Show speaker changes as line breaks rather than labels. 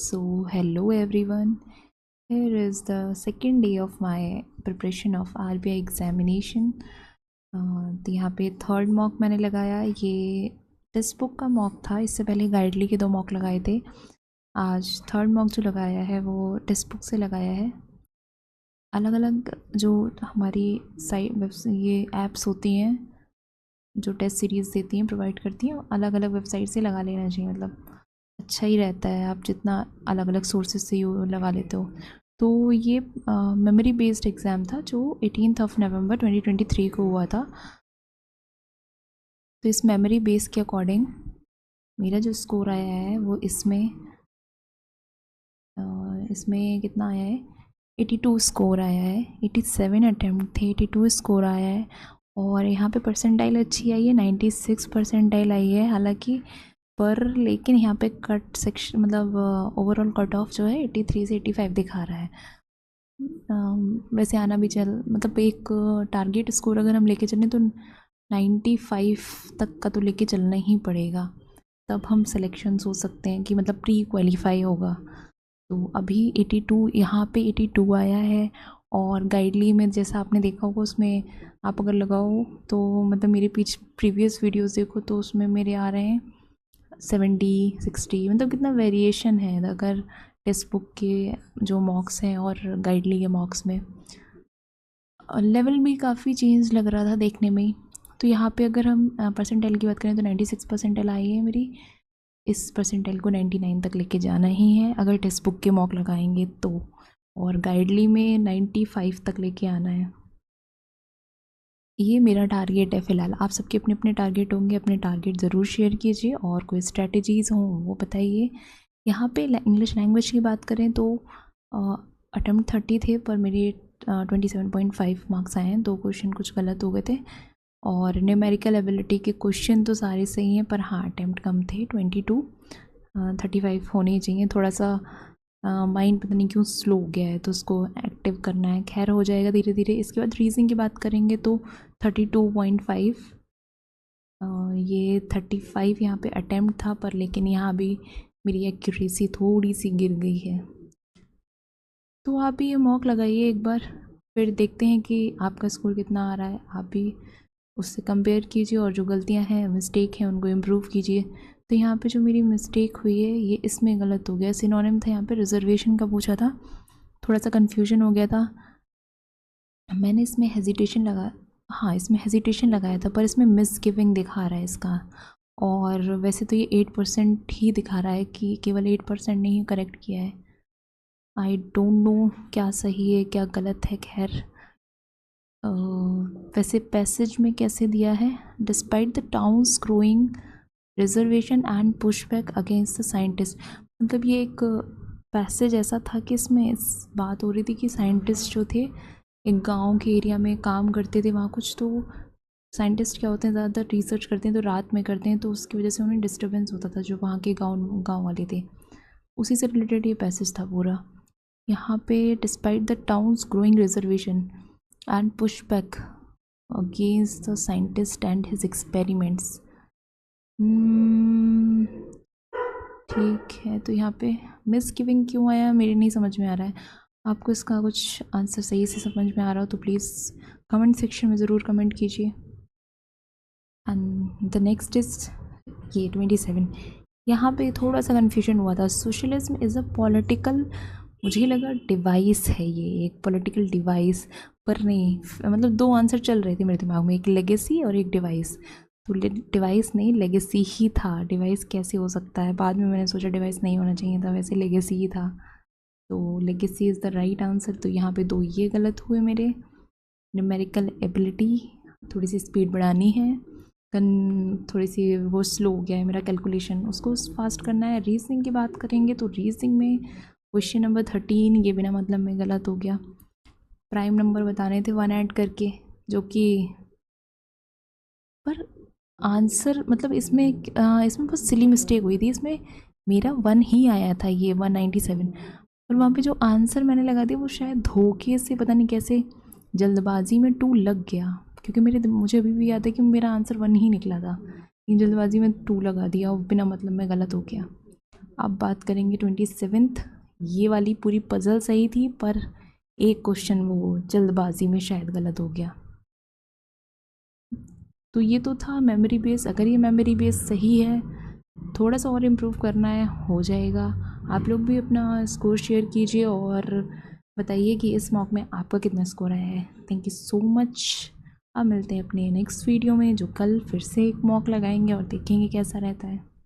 So hello everyone. Here is the second day of my preparation of RBI examination. तो यहाँ पे third mock मैंने लगाया, ये टेक्स्ट बुक का मॉक था। इससे पहले गाइडली के 2 मॉक लगाए थे। आज थर्ड मॉक जो लगाया है वो टेक्स्ट बुक से लगाया है। अलग अलग जो हमारी साइट ये ऐप्स होती हैं जो टेस्ट सीरीज़ देती हैं, प्रोवाइड करती हैं, अलग अलग वेबसाइट से लगा लेना चाहिए। मतलब अच्छा ही रहता है, आप जितना अलग अलग सोर्सेज से लगा लेते हो। तो ये मेमोरी बेस्ड एग्ज़ाम था जो 18 नवंबर 2023 को हुआ था। तो इस मेमोरी बेस के अकॉर्डिंग मेरा जो स्कोर आया है वो इसमें कितना आया है, 82 स्कोर आया है। 87 अटैम्प्ट थे, 82 स्कोर आया है। और यहाँ पे परसेंटाइल अच्छी आई है, 96 परसेंटाइल आई है हालांकि, पर लेकिन यहाँ पे कट सेक्शन मतलब ओवरऑल कट ऑफ जो है 83 से 85 दिखा रहा है। वैसे आना भी मतलब एक टारगेट स्कोर अगर हम लेके चलें तो 95 तक का तो लेके चलना ही पड़ेगा, तब हम सिलेक्शन सोच सकते हैं कि मतलब प्री क्वालिफाई होगा। तो अभी 82 यहाँ पे 82 आया है। और गाइडली में जैसा आपने देखा होगा उसमें आप अगर लगाओ तो मतलब मेरे प्रीवियस वीडियोस देखो तो उसमें मेरे आ रहे हैं 70 60, मतलब कितना वेरिएशन है अगर टेक्स्ट बुक के जो मॉक्स हैं और गाइडली के मॉक्स में। लेवल भी काफ़ी चेंज लग रहा था देखने में। तो यहाँ पे अगर हम परसेंटाइल की बात करें तो 96 परसेंटाइल आई है मेरी। इस परसेंटाइल को 99 तक लेके जाना ही है अगर टेक्स्ट बुक के मॉक लगाएंगे तो, और गाइडली में 95 तक लेके आना है। ये मेरा टारगेट है फ़िलहाल। आप सबके अपने अपने टारगेट होंगे, अपने टारगेट ज़रूर शेयर कीजिए और कोई स्ट्रैटेजीज़ हों वो बताइए। यहाँ पे इंग्लिश लैंग्वेज की बात करें तो अटैम्प्ट 30 थे पर मेरे 27.5 मार्क्स आए हैं। 2 क्वेश्चन कुछ गलत हो गए थे। और न्यूमेरिकल एबिलिटी के क्वेश्चन तो सारे सही हैं पर हाँ अटैम्प्ट कम थे, 22। 35 होने ही चाहिए। थोड़ा सा माइंड पता नहीं क्यों स्लो हो गया है तो उसको एक्टिव करना है, खैर हो जाएगा धीरे धीरे। इसके बाद रीजनिंग की बात करेंगे तो 32.5, ये 35 यहाँ पे अटैम्प्ट था पर लेकिन यहाँ भी मेरी एक्यूरेसी थोड़ी सी गिर गई है। तो आप भी ये मॉक लगाइए एक बार, फिर देखते हैं कि आपका स्कोर कितना आ रहा है। आप भी उससे कंपेयर कीजिए और जो गलतियां हैं, मिस्टेक हैं, उनको इम्प्रूव कीजिए। तो यहाँ पे जो मेरी मिस्टेक हुई है ये इसमें गलत हो गया। सिनोनिम था यहाँ पे रिजर्वेशन का पूछा था, थोड़ा सा कन्फ्यूजन हो गया था। मैंने इसमें हेजिटेशन इसमें हेजिटेशन लगाया था पर इसमें मिसगिविंग दिखा रहा है इसका। और वैसे तो ये 8% ही दिखा रहा है कि केवल 8% ने ही करेक्ट किया है। आई डोंट नो क्या सही है क्या गलत है। खैर वैसे पैसेज में कैसे दिया है, despite the towns growing reservation and pushback against the scientist. मतलब ये एक पैसेज ऐसा था कि इसमें बात हो रही थी कि साइंटिस्ट जो थे एक गांव के एरिया में काम करते थे वहाँ कुछ। तो साइंटिस्ट क्या होते हैं, ज़्यादातर रिसर्च करते हैं तो रात में करते हैं, तो उसकी वजह से उन्हें डिस्टर्बेंस होता था जो वहाँ के गाँव वाले थे। उसी से रिलेटेड ये पैसेज था पूरा। यहाँ पे despite the towns growing reservation and pushback against the scientist and his experiments। ठीक है, तो यहाँ पे मिसगिविंग क्यों आया मेरे नहीं समझ में आ रहा है। आपको इसका कुछ आंसर सही से समझ में आ रहा हो तो प्लीज़ कमेंट सेक्शन में ज़रूर कमेंट कीजिए। एंड द नेक्स्ट इज ये 27। यहाँ पे थोड़ा सा कन्फ्यूजन हुआ था। सोशलिज्म इज़ अ पॉलिटिकल, मुझे लगा डिवाइस है ये, एक पॉलिटिकल डिवाइस, पर नहीं। मतलब 2 आंसर चल रहे थे मेरे दिमाग में, एक लेगेसी और एक डिवाइस। तो डिवाइस नहीं लेगेसी ही था। डिवाइस कैसे हो सकता है, बाद में मैंने सोचा डिवाइस नहीं होना चाहिए था, वैसे लेगेसी ही था। तो legacy is the right answer. तो यहाँ पे 2 ये गलत हुए मेरे। न्यूमेरिकल एबिलिटी, थोड़ी सी स्पीड बढ़ानी है, थोड़ी सी वो स्लो हो गया है मेरा कैलकुलेशन, उसको फास्ट करना है। रीजनिंग की बात करेंगे तो रीजनिंग में क्वेश्चन नंबर 13 ये बिना मतलब में गलत हो गया। प्राइम नंबर बताने थे 1 ऐड करके, जो कि पर आंसर मतलब इसमें बहुत सिली मिस्टेक हुई थी। इसमें मेरा 1 ही आया था, ये 197, और वहाँ पे जो आंसर मैंने लगा दिया वो शायद धोखे से, पता नहीं कैसे जल्दबाजी में 2 लग गया, क्योंकि मुझे अभी भी याद है कि मेरा आंसर 1 ही निकला था। इन जल्दबाजी में 2 लगा दिया और बिना मतलब में गलत हो गया। अब बात करेंगे 27th। ये वाली पूरी पज़ल सही थी पर एक क्वेश्चन वो जल्दबाजी में शायद गलत हो गया। तो ये तो था मेमोरी बेस। अगर ये मेमोरी बेस सही है, थोड़ा सा और इम्प्रूव करना है, हो जाएगा। आप लोग भी अपना स्कोर शेयर कीजिए और बताइए कि इस मॉक में आपका कितना स्कोर आया है। Thank you so much. अब मिलते हैं अपने नेक्स्ट वीडियो में, जो कल फिर से एक मॉक लगाएंगे और देखेंगे कैसा रहता है।